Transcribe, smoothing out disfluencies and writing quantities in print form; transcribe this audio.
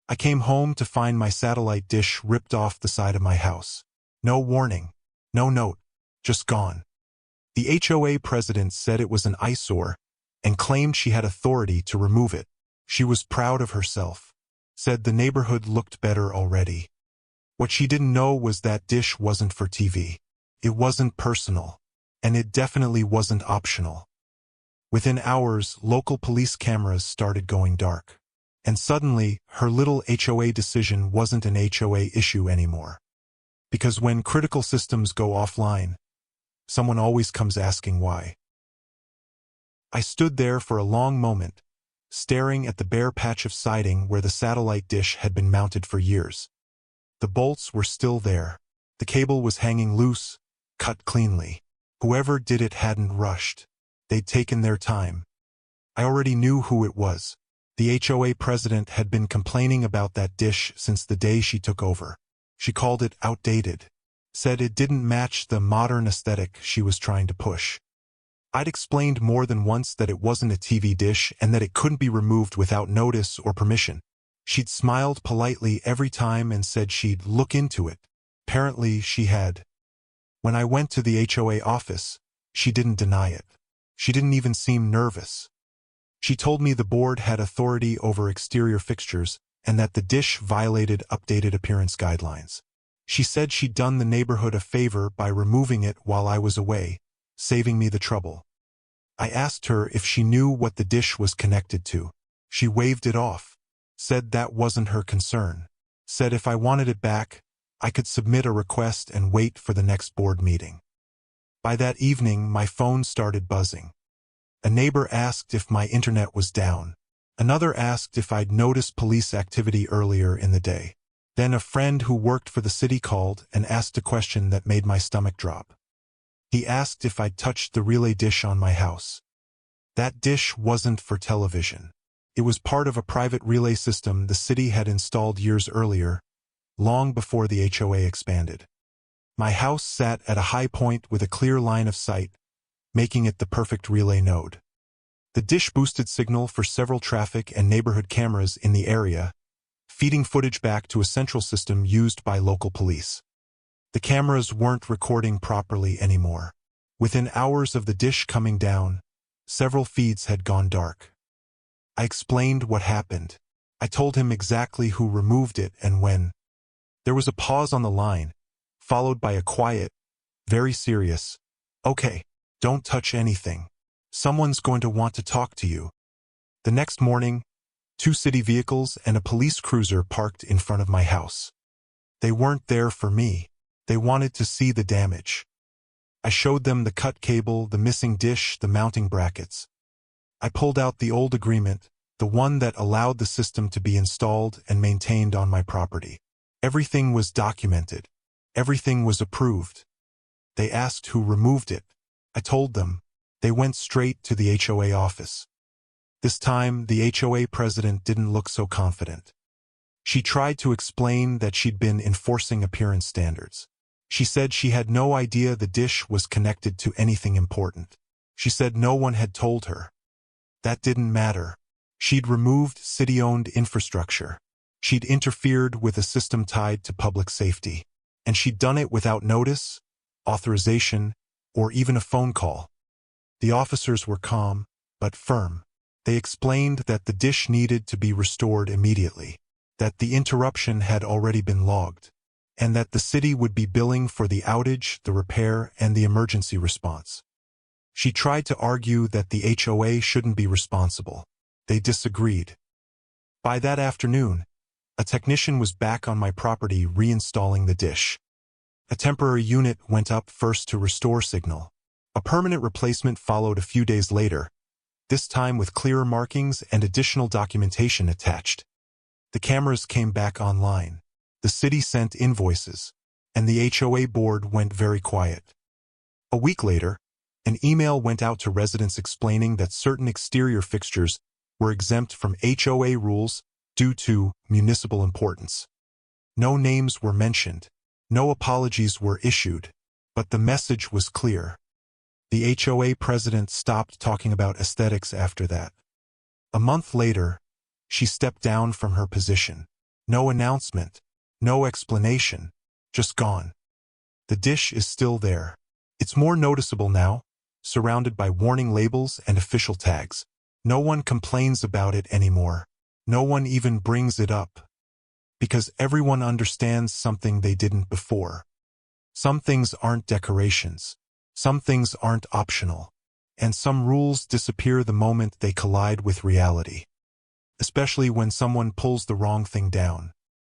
I came home to find my satellite dish ripped off the side of my house. No warning, no note, just gone. The HOA president said it was an eyesore and claimed she had authority to remove it. She was proud of herself, said the neighborhood looked better already. What she didn't know was that dish wasn't for TV. It wasn't personal, and it definitely wasn't optional. Within hours, local police cameras started going dark. And suddenly, her little HOA decision wasn't an HOA issue anymore. Because when critical systems go offline, someone always comes asking why. I stood there for a long moment, staring at the bare patch of siding where the satellite dish had been mounted for years. The bolts were still there. The cable was hanging loose, cut cleanly. Whoever did it hadn't rushed. They'd taken their time. I already knew who it was. The HOA president had been complaining about that dish since the day she took over. She called it outdated, said it didn't match the modern aesthetic she was trying to push. I'd explained more than once that it wasn't a TV dish and that it couldn't be removed without notice or permission. She'd smiled politely every time and said she'd look into it. Apparently, she had. When I went to the HOA office, she didn't deny it. She didn't even seem nervous. She told me the board had authority over exterior fixtures and that the dish violated updated appearance guidelines. She said she'd done the neighborhood a favor by removing it while I was away, saving me the trouble. I asked her if she knew what the dish was connected to. She waved it off, said that wasn't her concern, said if I wanted it back, I could submit a request and wait for the next board meeting. By that evening, my phone started buzzing. A neighbor asked if my internet was down. Another asked if I'd noticed police activity earlier in the day. Then a friend who worked for the city called and asked a question that made my stomach drop. He asked if I'd touched the relay dish on my house. That dish wasn't for television. It was part of a private relay system the city had installed years earlier, long before the HOA expanded. My house sat at a high point with a clear line of sight, making it the perfect relay node. The dish boosted signal for several traffic and neighborhood cameras in the area, feeding footage back to a central system used by local police. The cameras weren't recording properly anymore. Within hours of the dish coming down, several feeds had gone dark. I explained what happened. I told him exactly who removed it and when. There was a pause on the line, followed by a quiet, very serious, "Okay, don't touch anything. Someone's going to want to talk to you." The next morning, 2 city vehicles and a police cruiser parked in front of my house. They weren't there for me. They wanted to see the damage. I showed them the cut cable, the missing dish, the mounting brackets. I pulled out the old agreement, the one that allowed the system to be installed and maintained on my property. Everything was documented. Everything was approved. They asked who removed it. I told them. They went straight to the HOA office. This time, the HOA president didn't look so confident. She tried to explain that she'd been enforcing appearance standards. She said she had no idea the dish was connected to anything important. She said no one had told her. That didn't matter. She'd removed city-owned infrastructure. She'd interfered with a system tied to public safety. And she'd done it without notice, authorization, or even a phone call. The officers were calm, but firm. They explained that the dish needed to be restored immediately, that the interruption had already been logged, and that the city would be billing for the outage, the repair, and the emergency response. She tried to argue that the HOA shouldn't be responsible. They disagreed. By that afternoon, a technician was back on my property reinstalling the dish. A temporary unit went up first to restore signal. A permanent replacement followed a few days later, this time with clearer markings and additional documentation attached. The cameras came back online. The city sent invoices, and the HOA board went very quiet. A week later, an email went out to residents explaining that certain exterior fixtures were exempt from HOA rules due to municipal importance. No names were mentioned, no apologies were issued, but the message was clear. The HOA president stopped talking about aesthetics after that. A month later, she stepped down from her position. No announcement, no explanation, just gone. The dish is still there. It's more noticeable now, surrounded by warning labels and official tags. No one complains about it anymore. No one even brings it up. Because everyone understands something they didn't before. Some things aren't decorations. Some things aren't optional. And some rules disappear the moment they collide with reality. Especially when someone pulls the wrong thing down.